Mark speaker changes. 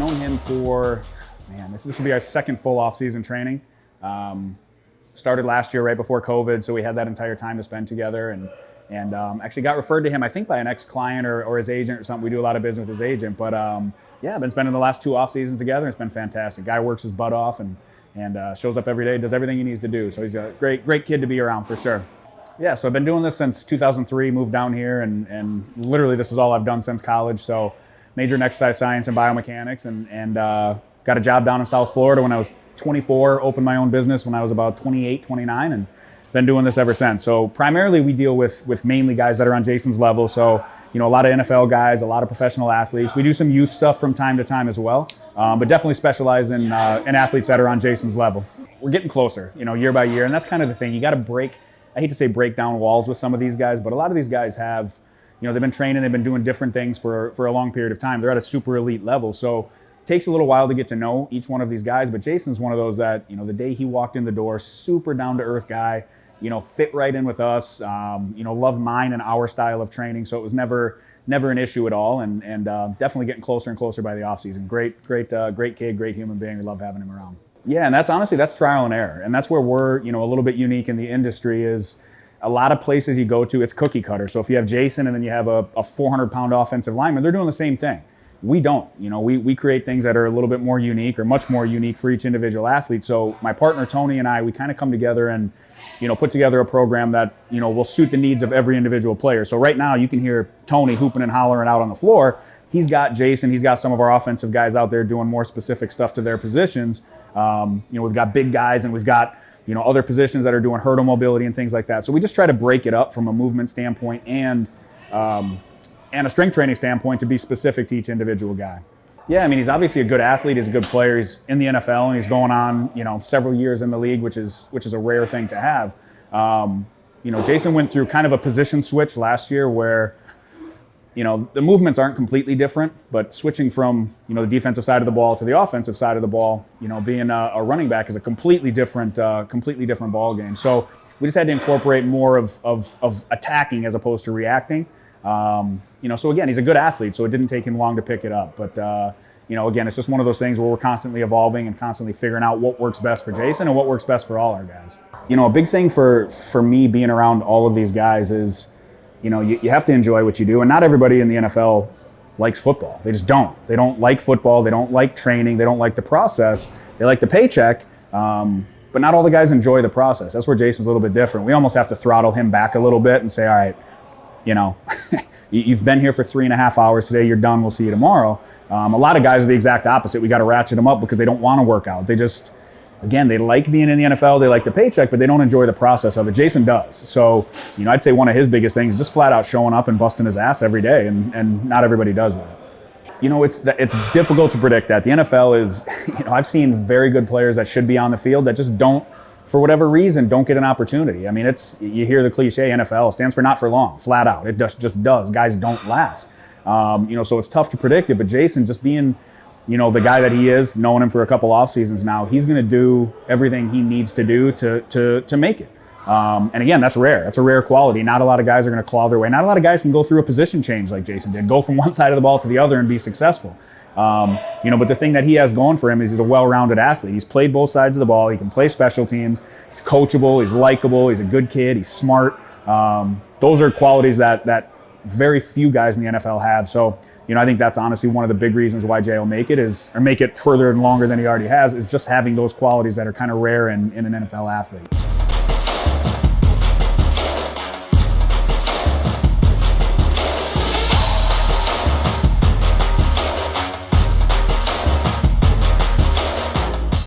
Speaker 1: known him for, man, this will be our second full off-season training. Started last year right before COVID, so we had that entire time to spend together, and actually got referred to him, I think, by an ex-client or his agent or something. We do a lot of business with his agent, but yeah, I've been spending the last 2 off seasons together. It's been fantastic. Guy works his butt off and shows up every day, does everything he needs to do. So he's a great kid to be around for sure. Yeah, so I've been doing this since 2003, moved down here, and literally this is all I've done since college. So majored in exercise science and biomechanics, and got a job down in South Florida when I was 24, opened my own business when I was about 28, 29, and been doing this ever since. So primarily we deal with mainly guys that are on Jason's level. So, you know, a lot of NFL guys, a lot of professional athletes. We do some youth stuff from time to time as well, but definitely specialize in athletes that are on Jason's level. We're getting closer, you know, year by year, and that's kind of the thing. You got to I hate to say break down walls with some of these guys, but a lot of these guys have, you know, they've been training, they've been doing different things for a long period of time. They're at a super elite level. So it takes a little while to get to know each one of these guys, but Jason's one of those that, you know, the day he walked in the door, super down to earth guy, you know, fit right in with us, you know, loved mine and our style of training. So it was never an issue at all, and definitely getting closer and closer by the off season. Great kid, great human being. We love having him around. Yeah, and that's trial and error. And that's where we're, you know, a little bit unique in the industry is a lot of places you go to, it's cookie cutter. So if you have Jason and then you have a 400-pound offensive lineman, they're doing the same thing. We don't. You know, we create things that are a little bit more unique or much more unique for each individual athlete. So my partner, Tony, and I, we kind of come together and, you know, put together a program that, you know, will suit the needs of every individual player. So right now you can hear Tony hooping and hollering out on the floor. He's got Jason, he's got some of our offensive guys out there doing more specific stuff to their positions. You know, we've got big guys and we've got, you know, other positions that are doing hurdle mobility and things like that. So we just try to break it up from a movement standpoint and a strength training standpoint to be specific to each individual guy. Yeah, I mean, he's obviously a good athlete. He's a good player. He's in the NFL and he's going on, you know, several years in the league, which is a rare thing to have. You know, Jason went through kind of a position switch last year where, you know, the movements aren't completely different, but switching from, you know, the defensive side of the ball to the offensive side of the ball, you know, being a running back is a completely different ball game. So we just had to incorporate more of attacking as opposed to reacting. You know, so again, he's a good athlete, so it didn't take him long to pick it up. But, you know, again, it's just one of those things where we're constantly evolving and constantly figuring out what works best for Jason and what works best for all our guys. You know, a big thing for me being around all of these guys is, you know, you have to enjoy what you do. And not everybody in the NFL likes football. They just don't. They don't like football. They don't like training. They don't like the process. They like the paycheck. But not all the guys enjoy the process. That's where Jason's a little bit different. We almost have to throttle him back a little bit and say, all right, you know, you've been here for 3.5 hours today. You're done. We'll see you tomorrow. A lot of guys are the exact opposite. We got to ratchet them up because they don't want to work out. They just, again, they like being in the NFL. They like the paycheck, but they don't enjoy the process of it. Jason does. So, you know, I'd say one of his biggest things is just flat out showing up and busting his ass every day. And not everybody does that. You know, it's difficult to predict that. The NFL is, you know, I've seen very good players that should be on the field that just don't, for whatever reason, don't get an opportunity. I mean, you hear the cliche NFL stands for not for long, flat out. It just does. Guys don't last. You know, so it's tough to predict it. But Jason, just being, you know, the guy that he is, knowing him for a couple off seasons now, he's going to do everything he needs to do to make it. And again, that's rare. That's a rare quality. Not a lot of guys are going to claw their way. Not a lot of guys can go through a position change like Jason did, go from one side of the ball to the other and be successful. You know, but the thing that he has going for him is he's a well-rounded athlete. He's played both sides of the ball. He can play special teams. He's coachable. He's likable. He's a good kid. He's smart. Those are qualities that very few guys in the NFL have. So, you know, I think that's honestly one of the big reasons why Jay will make it further and longer than he already has, is just having those qualities that are kind of rare in an NFL athlete.